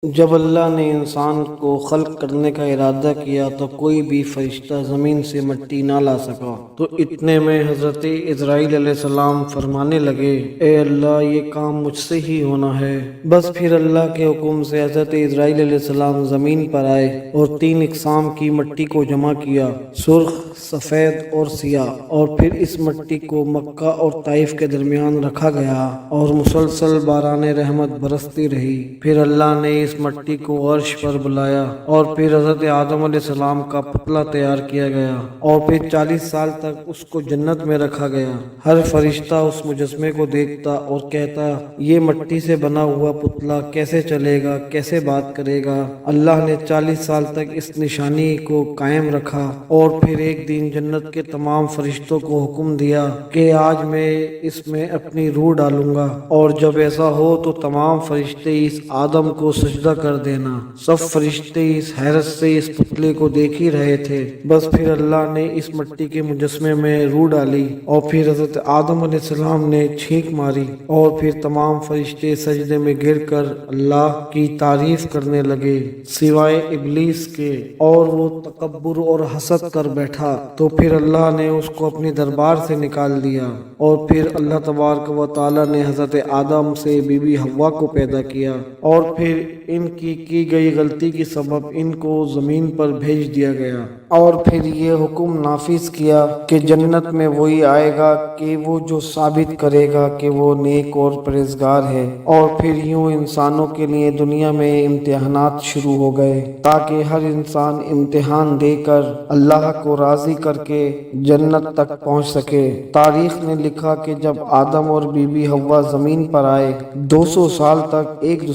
جب اللہ نے انسان کو خلق کرنے کا ارادہ کیا تو کوئی بھی فرشتہ زمین سے مٹی نہ لا سکا، تو اتنے میں حضرت اسرائیل علیہ السلام فرمانے لگے، اے اللہ یہ کام مجھ سے ہی ہونا ہے۔ بس پھر اللہ کے حکم سے حضرت اسرائیل علیہ السلام زمین پر آئے اور 3 اقسام کی مٹی کو جمع کیا، سرخ، سفید اور سیاہ، اور پھر اس مٹی کو مکہ اور طائف کے درمیان رکھا گیا اور مسلسل باران رحمت برستی رہی۔ پھر اللہ نے اس مٹی کو عرش پر بلایا اور پھر حضرت آدم علیہ السلام کا پتلا تیار کیا گیا اور پھر 40 سال تک اس کو جنت میں رکھا گیا۔ ہر فرشتہ اس مجسمے کو دیکھتا اور کہتا، یہ مٹی سے بنا ہوا پتلا کیسے چلے گا، کیسے بات کرے گا؟ اللہ نے 40 سال تک اس نشانی کو قائم رکھا اور پھر ایک دن جنت کے تمام فرشتوں کو حکم دیا کہ آج میں اس میں اپنی روح ڈالوں گا، اور جب ایسا ہو تو تمام فرشتے اس آدم کو سجدہ کر دینا۔ سب فرشتے اس حیرت سے اس پتلے کو دیکھ ہی رہے تھے۔ بس پھر اللہ نے اس مٹی کے مجسمے میں روح ڈالی اور پھر حضرت آدم علیہ السلام نے چھینک ماری اور پھر تمام فرشتے سجدے میں گر کر اللہ کی تعریف کرنے لگے سوائے ابلیس کے، اور وہ تکبر اور حسد کر بیٹھا۔ تو پھر اللہ نے اس کو اپنے دربار سے نکال دیا اور پھر اللہ تبارک و تعالی نے حضرت آدم سے بی بی حوا کو پیدا کیا، اور پھر ان کی گئی غلطی کی سبب ان کو زمین پر بھیج دیا گیا، اور پھر یہ حکم نافذ کیا کہ جنت میں وہی آئے گا کہ وہ جو ثابت کرے گا کہ وہ نیک اور پرہیزگار ہے۔ اور پھر یوں انسانوں کے لیے دنیا میں امتحانات شروع ہو گئے تاکہ ہر انسان امتحان دے کر اللہ کو راضی کر کے جنت تک پہنچ سکے۔ تاریخ نے لکھا کہ جب آدم اور بی بی حوا زمین پر آئے 200 سال تک ایک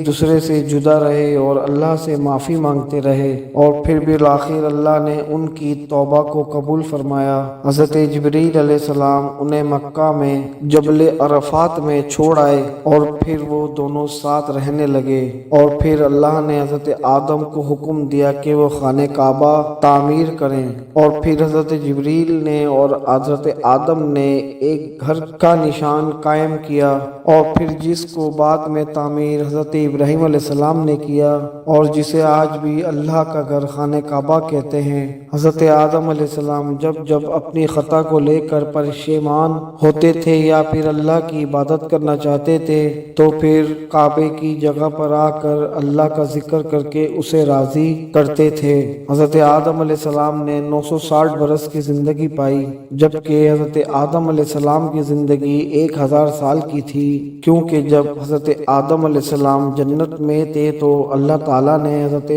دوسرے سے جدا رہے اور اللہ سے معافی مانگتے رہے، اور پھر بالآخر اللہ نے ان کی توبہ کو قبول فرمایا۔ حضرت جبریل علیہ السلام انہیں مکہ میں جبل عرفات میں چھوڑ آئے اور پھر وہ دونوں ساتھ رہنے لگے، اور پھر اللہ نے حضرت آدم کو حکم دیا کہ وہ خانہ کعبہ تعمیر کریں، اور پھر حضرت جبریل نے اور حضرت آدم نے ایک گھر کا نشان قائم کیا، اور پھر جس کو بعد میں تعمیر حضرت ابراہیم علیہ السلام نے کیا اور جسے آج بھی اللہ کا گھر خانہ کعبہ کہتے ہیں۔ حضرت آدم علیہ السلام جب اپنی خطا کو لے کر پشیمان ہوتے تھے یا پھر اللہ کی عبادت کرنا چاہتے تھے تو پھر کعبے کی جگہ پر آ کر اللہ کا ذکر کر کے اسے راضی کرتے تھے۔ حضرت آدم علیہ السلام نے 960 برس کی زندگی پائی، جبکہ حضرت آدم علیہ السلام کی زندگی 1000 سال کی تھی، کیونکہ جب حضرت آدم علیہ السلام جنت میں تھے تو اللہ تعالیٰ نے حضرت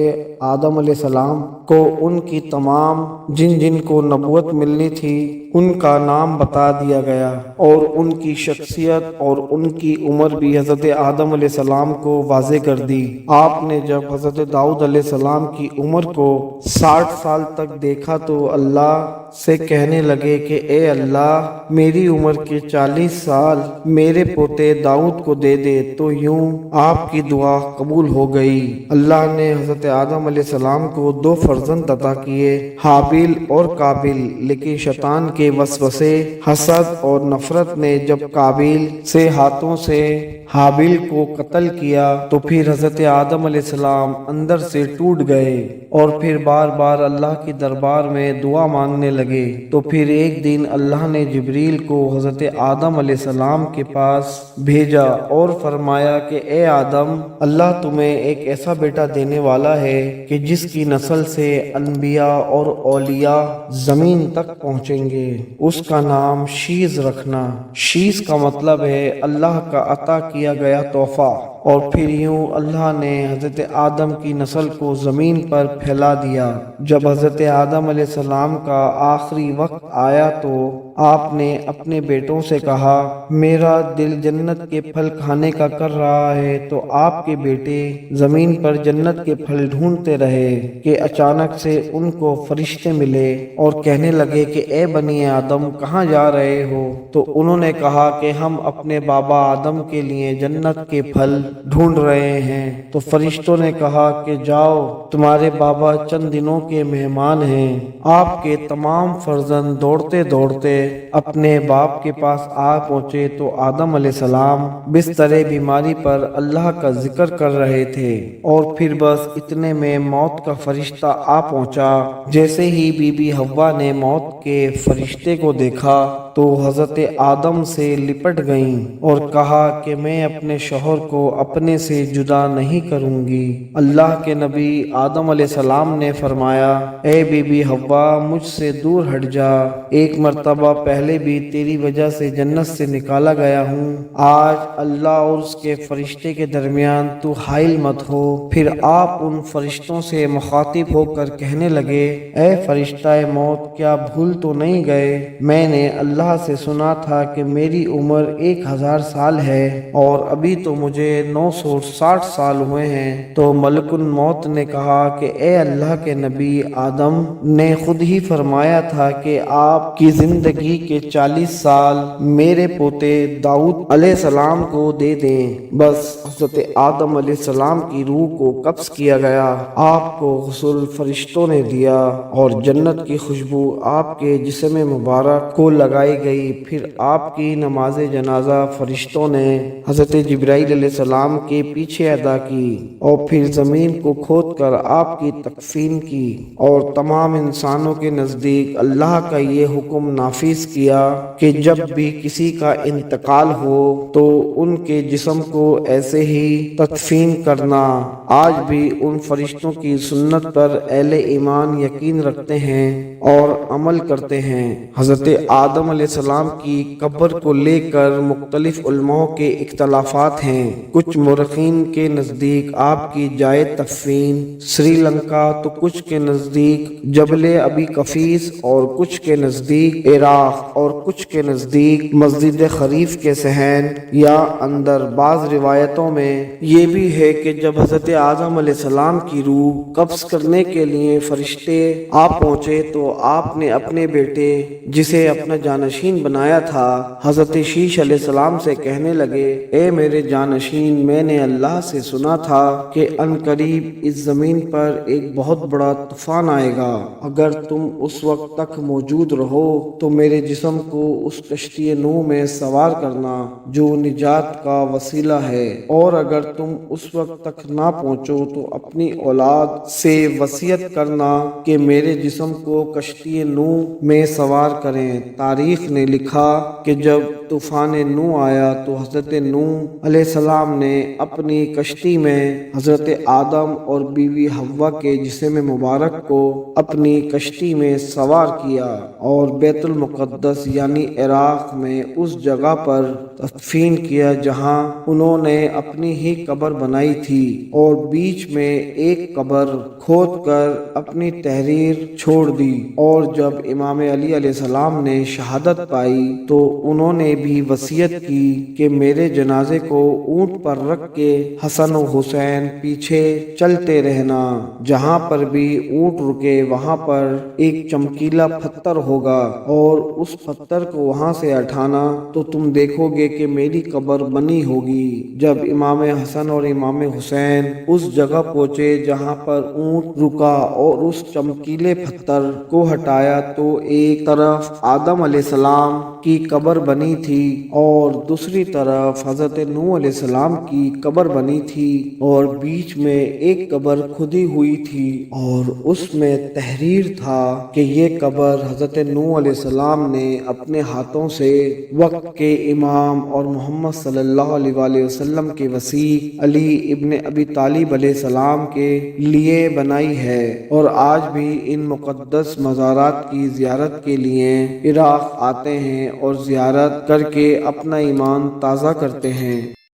آدم علیہ السلام کو ان کی تمام جن کو نبوت ملنی تھی ان کا نام بتا دیا گیا، اور ان کی شخصیت اور ان کی عمر بھی حضرت آدم علیہ السلام کو واضح کر دی۔ آپ نے جب حضرت داؤد علیہ السلام کی عمر کو 60 سال تک دیکھا تو اللہ سے کہنے لگے کہ اے اللہ، میری عمر کے 40 سال میرے پوتے داؤد کو دے دے، تو یوں آپ کی دعا قبول ہو گئی۔ اللہ نے حضرت آدم علیہ السلام کو 2 فرزند عطا کیے، حابیل اور قابیل، لیکن شیطان کے وسوسے، حسد اور نفرت نے جب قابیل سے ہاتھوں سے حابیل کو قتل کیا تو پھر حضرت آدم علیہ السلام اندر سے ٹوٹ گئے اور پھر بار بار اللہ کی دربار میں دعا مانگنے لگے۔ تو پھر ایک دن اللہ نے جبریل کو حضرت آدم علیہ السلام کے پاس بھیجا اور فرمایا کہ اے آدم، اللہ تمہیں ایک ایسا بیٹا دینے والا ہے کہ جس کی نسل سے انبیاء اور اولیاء زمین تک پہنچیں گے، اس کا نام شیز رکھنا۔ شیز کا مطلب ہے اللہ کا عطا کیا گیا تحفہ۔ اور پھر یوں اللہ نے حضرت آدم کی نسل کو زمین پر پھیلا دیا۔ جب حضرت آدم علیہ السلام کا آخری وقت آیا تو آپ نے اپنے بیٹوں سے کہا، میرا دل جنت کے پھل کھانے کا کر رہا ہے، تو آپ کے بیٹے زمین پر جنت کے پھل ڈھونڈتے رہے کہ اچانک سے ان کو فرشتے ملے اور کہنے لگے کہ اے بنی آدم، کہاں جا رہے ہو؟ تو انہوں نے کہا کہ ہم اپنے بابا آدم کے لیے جنت کے پھل ڈھونڈ رہے ہیں۔ تو فرشتوں نے کہا کہ جاؤ، تمہارے بابا چند دنوں کے مہمان ہیں۔ آپ کے تمام فرزند دوڑتے دوڑتے اپنے باپ کے پاس آ پہنچے تو آدم علیہ السلام بستر بیماری پر اللہ کا ذکر کر رہے تھے، اور پھر بس اتنے میں موت کا فرشتہ آ پہنچا۔ جیسے ہی بی بی حوا نے موت کے فرشتے کو دیکھا تو حضرت آدم سے لپٹ گئیں اور کہا کہ میں اپنے شوہر کو اپنے سے جدا نہیں کروں گی۔ اللہ کے نبی آدم علیہ السلام نے فرمایا، اے بی بی حوا، مجھ سے دور ہٹ جا، ایک مرتبہ پہلے بھی تیری وجہ سے جنت سے نکالا گیا ہوں، آج اللہ اور اس کے فرشتے کے درمیان تو حائل مت ہو۔ پھر آپ ان فرشتوں سے مخاطب ہو کر کہنے لگے، اے فرشتہ موت، کیا بھول تو نہیں گئے؟ میں نے اللہ سے سنا تھا کہ میری عمر 1000 سال ہے اور ابھی تو مجھے 960 سال ہوئے ہیں۔ تو ملک الموت نے کہا کہ اے اللہ کے نبی، آدم نے خود ہی فرمایا تھا کہ آپ کی زندگی کے 40 سال میرے پوتے داؤد علیہ السلام کو دے دیں۔ بس حضرت آدم علیہ السلام کی روح کو قبض کیا گیا، آپ کو غسل فرشتوں نے دیا اور جنت کی خوشبو آپ کے جسم مبارک کو لگائی گئی۔ پھر آپ کی نماز جنازہ فرشتوں نے حضرت جبرائیل علیہ السلام کے پیچھے ادا کی اور پھر زمین کو کھود کر آپ کی تکفین کی اور تمام انسانوں کے نزدیک اللہ کا یہ حکم نافذ کیا کہ جب بھی کسی کا انتقال ہو تو ان کے جسم کو ایسے ہی تدفین کرنا۔ آج بھی ان فرشتوں کی سنت پر اہل ایمان یقین رکھتے ہیں اور عمل کرتے ہیں۔ حضرت آدم علیہ السلام کی قبر کو لے کر مختلف علماء کے اختلافات ہیں۔ کچھ مورخین کے نزدیک آپ کی جائے تدفین سری لنکا، تو کچھ کے نزدیک جبل ابی قفیس، اور کچھ کے نزدیک عراق، اور کچھ کے نزدیک مسجد خریف کے صحن یا اندر۔ بعض روایتوں میں یہ بھی ہے کہ جب حضرت آدم علیہ السلام کی روح قبض کرنے کے لیے فرشتے آ پہنچے تو آپ نے اپنے بیٹے جسے اپنا جانشین بنایا تھا حضرت شیش علیہ السلام سے کہنے لگے، اے میرے جانشین، میں نے اللہ سے سنا تھا کہ ان قریب اس زمین پر ایک بہت بڑا طوفان آئے گا، اگر تم اس وقت تک موجود رہو تو میرے جسم کو اس کشتی نوح میں سوار کرنا جو نجات کا وسیلہ ہے، اور اگر تم اس وقت تک نہ پہنچو تو اپنی اولاد سے وصیت کرنا کہ میرے جسم کو کشتی نوح میں سوار کریں۔ تاریخ نے لکھا کہ جب طوفان نوح آیا تو حضرت نوح علیہ السلام نے اپنی کشتی میں حضرت آدم اور بیوی حوا کے جسم مبارک کو اپنی کشتی میں سوار کیا اور بیت المقدس یعنی عراق میں اس جگہ پر تدفین کیا جہاں انہوں نے اپنی ہی قبر بنائی تھی، اور بیچ میں ایک قبر کھود کر اپنی تحریر چھوڑ دی۔ اور جب امام علی علیہ السلام نے شہادت پائی تو انہوں نے بھی وصیت کی کہ میرے جنازے کو اونٹ پر رکھ کے حسن و حسین پیچھے چلتے رہنا، جہاں پر بھی اونٹ رکے وہاں پر ایک چمکیلا پتھر ہوگا اور اس پتھر کو وہاں سے اٹھانا تو تم دیکھو گے کہ میری قبر بنی ہوگی۔ جب امام حسن اور امام حسین اس جگہ پہنچے جہاں پر اونٹ رکا اور اس چمکیلے پتھر کو ہٹایا تو ایک طرف آدم علیہ السلام کی قبر بنی تھی اور دوسری طرف حضرت نوح علیہ السلام کی قبر بنی تھی، اور بیچ میں ایک قبر کھدی ہوئی تھی اور اس میں تحریر تھا کہ یہ قبر حضرت نوح علیہ السلام نے اپنے ہاتھوں سے وقت کے امام اور محمد صلی اللہ علیہ وآلہ وسلم کے وصی علی ابن ابی طالب علیہ السلام کے لیے بنائی ہے، اور آج بھی ان مقدس مزارات کی زیارت کے لیے عراق آتے ہیں اور زیارت کر کے اپنا ایمان تازہ کرتے ہیں۔